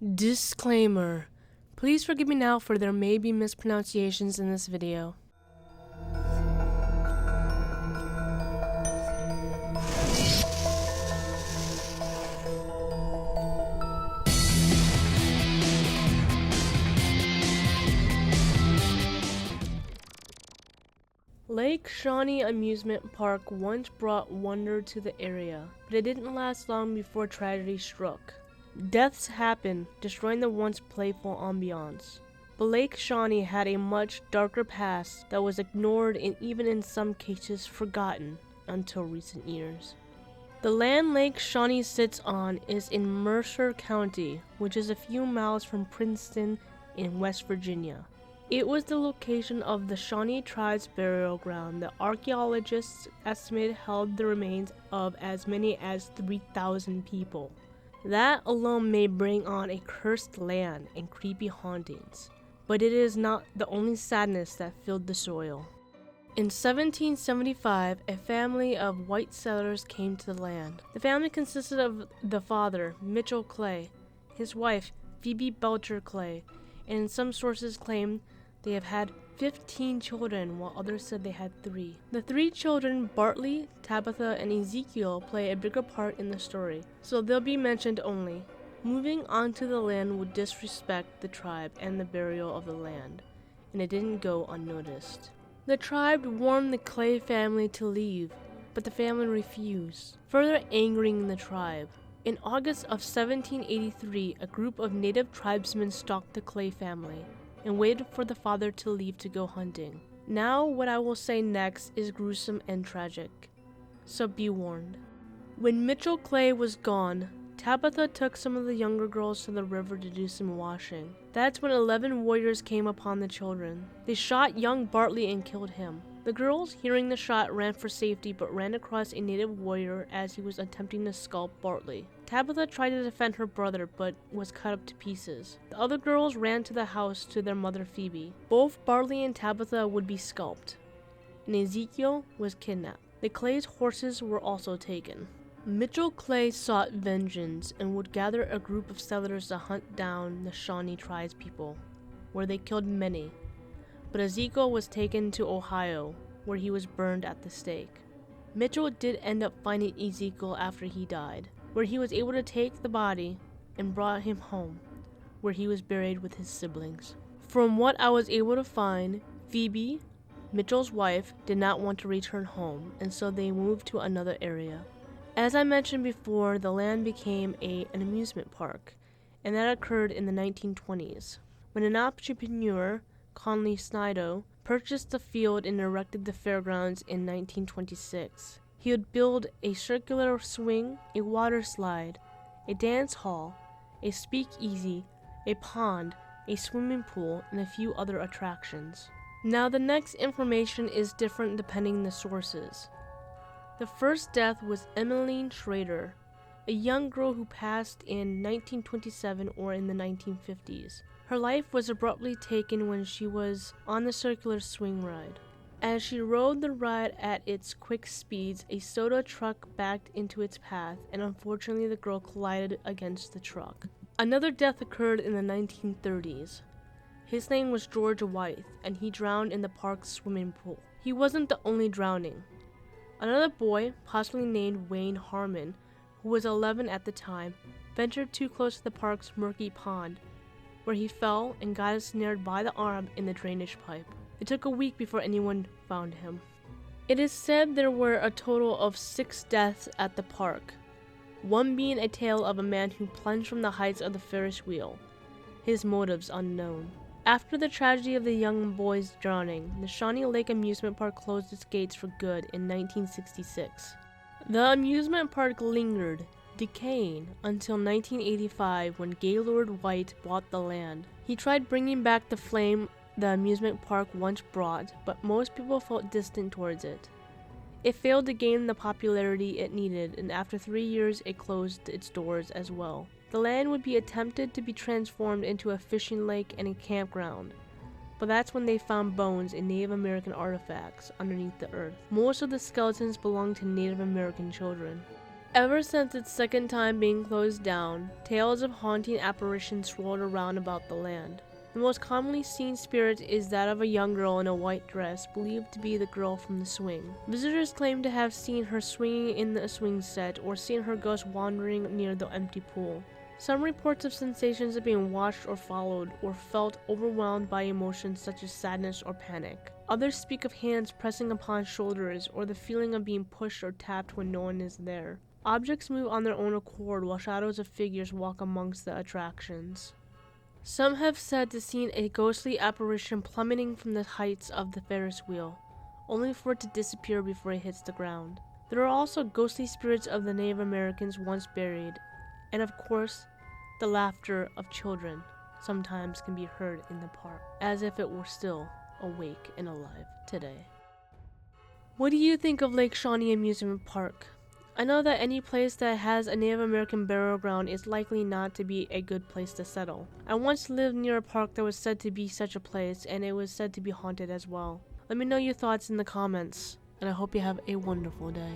Disclaimer. Please forgive me now for there may be mispronunciations in this video. Lake Shawnee Amusement Park once brought wonder to the area, but it didn't last long before tragedy struck. Deaths happened, destroying the once playful ambiance. But Lake Shawnee had a much darker past that was ignored and even in some cases forgotten until recent years. The land Lake Shawnee sits on is in Mercer County, which is a few miles from Princeton in West Virginia. It was the location of the Shawnee tribe's burial ground that archaeologists estimate held the remains of as many as 3,000 people. That alone may bring on a cursed land and creepy hauntings, but it is not the only sadness that filled the soil. In 1775, a family of white settlers came to the land. The family consisted of the father, Mitchell Clay, his wife, Phoebe Belcher Clay, and some sources claim they have had 15 children, while others said they had 3. The 3 children, Bartley, Tabitha, and Ezekiel, play a bigger part in the story, so they'll be mentioned only. Moving onto the land would disrespect the tribe and the burial of the land, and it didn't go unnoticed. The tribe warned the Clay family to leave, but the family refused, further angering the tribe. In August of 1783, a group of native tribesmen stalked the Clay family and waited for the father to leave to go hunting. Now what I will say next is gruesome and tragic, so be warned. When Mitchell Clay was gone, Tabitha took some of the younger girls to the river to do some washing. That's when 11 warriors came upon the children. They shot young Bartley and killed him. The girls, hearing the shot, ran for safety but ran across a native warrior as he was attempting to scalp Bartley. Tabitha tried to defend her brother but was cut up to pieces. The other girls ran to the house to their mother Phoebe. Both Bartley and Tabitha would be scalped, and Ezekiel was kidnapped. The Clay's horses were also taken. Mitchell Clay sought vengeance and would gather a group of settlers to hunt down the Shawnee tribespeople, where they killed many. But Ezekiel was taken to Ohio, where he was burned at the stake. Mitchell did end up finding Ezekiel after he died, where he was able to take the body and brought him home, where he was buried with his siblings. From what I was able to find, Phoebe, Mitchell's wife, did not want to return home, and so they moved to another area. As I mentioned before, the land became an amusement park, and that occurred in the 1920s, when an entrepreneur, Conley Snido, purchased the field and erected the fairgrounds in 1926. He would build a circular swing, a water slide, a dance hall, a speakeasy, a pond, a swimming pool, and a few other attractions. Now the next information is different depending on the sources. The first death was Emmeline Schrader, a young girl who passed in 1927 or in the 1950s. Her life was abruptly taken when she was on the circular swing ride. As she rode the ride at its quick speeds, a soda truck backed into its path, and unfortunately the girl collided against the truck. Another death occurred in the 1930s. His name was George Wythe, and he drowned in the park's swimming pool. He wasn't the only drowning. Another boy, possibly named Wayne Harmon, who was 11 at the time, ventured too close to the park's murky pond, where he fell and got ensnared by the arm in the drainage pipe. It took a week before anyone found him. It is said there were a total of 6 deaths at the park, one being a tale of a man who plunged from the heights of the Ferris wheel, his motives unknown. After the tragedy of the young boy's drowning, the Shawnee Lake Amusement Park closed its gates for good in 1966. The amusement park lingered, decaying, until 1985 when Gaylord White bought the land. He tried bringing back the flame the amusement park once brought, but most people felt distant towards it. It failed to gain the popularity it needed, and after 3 years it closed its doors as well. The land would be attempted to be transformed into a fishing lake and a campground, but that's when they found bones and Native American artifacts underneath the earth. Most of the skeletons belonged to Native American children. Ever since its second time being closed down, tales of haunting apparitions swirled around about the land. The most commonly seen spirit is that of a young girl in a white dress, believed to be the girl from the swing. Visitors claim to have seen her swinging in the swing set or seen her ghost wandering near the empty pool. Some reports of sensations of being watched or followed or felt overwhelmed by emotions such as sadness or panic. Others speak of hands pressing upon shoulders or the feeling of being pushed or tapped when no one is there. Objects move on their own accord while shadows of figures walk amongst the attractions. Some have said to seen a ghostly apparition plummeting from the heights of the Ferris wheel, only for it to disappear before it hits the ground. There are also ghostly spirits of the Native Americans once buried, and of course, the laughter of children sometimes can be heard in the park, as if it were still awake and alive today. What do you think of Lake Shawnee Amusement Park? I know that any place that has a Native American burial ground is likely not to be a good place to settle. I once lived near a park that was said to be such a place, and it was said to be haunted as well. Let me know your thoughts in the comments, and I hope you have a wonderful day.